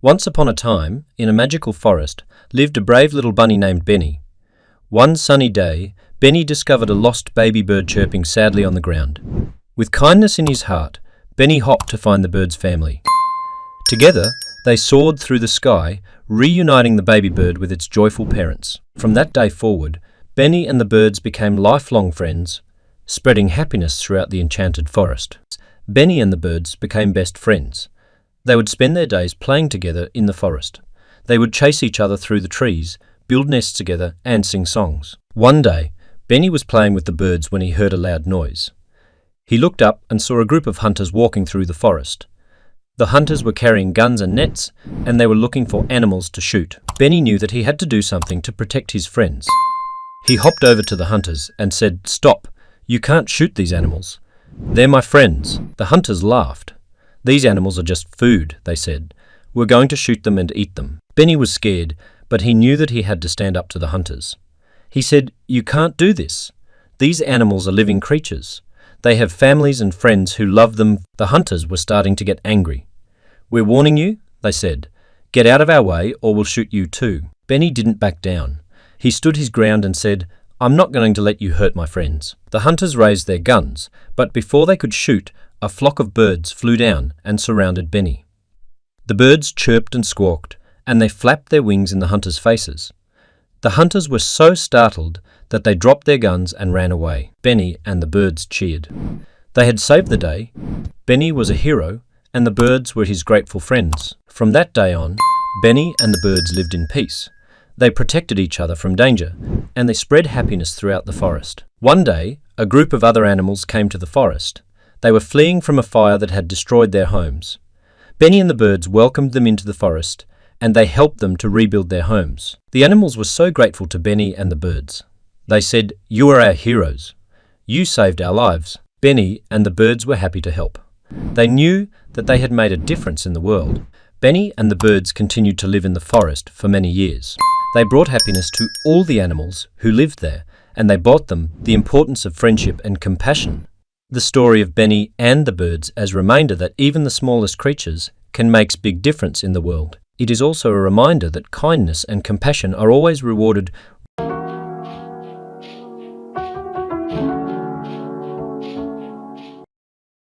Once upon a time, in a magical forest, lived a brave little bunny named Benny. One sunny day, Benny discovered a lost baby bird chirping sadly on the ground. With kindness in his heart, Benny hopped to find the bird's family. Together, they soared through the sky, reuniting the baby bird with its joyful parents. From that day forward, Benny and the birds became lifelong friends, spreading happiness throughout the enchanted forest. Benny and the birds became best friends. They would spend their days playing together in the forest. They would chase each other through the trees, build nests together, and sing songs. One day, Benny was playing with the birds when he heard a loud noise. He looked up and saw a group of hunters walking through the forest. The hunters were carrying guns and nets, and they were looking for animals to shoot. Benny knew that he had to do something to protect his friends. He hopped over to the hunters and said, "Stop, you can't shoot these animals. They're my friends." The hunters laughed. "These animals are just food," they said. "We're going to shoot them and eat them." Benny was scared, but he knew that he had to stand up to the hunters. He said, "You can't do this. These animals are living creatures. They have families and friends who love them." The hunters were starting to get angry. "We're warning you," they said. "Get out of our way or we'll shoot you too." Benny didn't back down. He stood his ground and said, "I'm not going to let you hurt my friends." The hunters raised their guns, but before they could shoot, a flock of birds flew down and surrounded Benny. The birds chirped and squawked, and they flapped their wings in the hunters' faces. The hunters were so startled that they dropped their guns and ran away. Benny and the birds cheered. They had saved the day. Benny was a hero, and the birds were his grateful friends. From that day on, Benny and the birds lived in peace. They protected each other from danger, and they spread happiness throughout the forest. One day, a group of other animals came to the forest. They were fleeing from a fire that had destroyed their homes. Benny and the birds welcomed them into the forest, and they helped them to rebuild their homes. The animals were so grateful to Benny and the birds. They said, "You are our heroes. You saved our lives." Benny and the birds were happy to help. They knew that they had made a difference in the world. Benny and the birds continued to live in the forest for many years. They brought happiness to all the animals who lived there, and they taught them the importance of friendship and compassion. The story of Benny and the birds as a reminder that even the smallest creatures can make a big difference in the world. It is also a reminder that kindness and compassion are always rewarded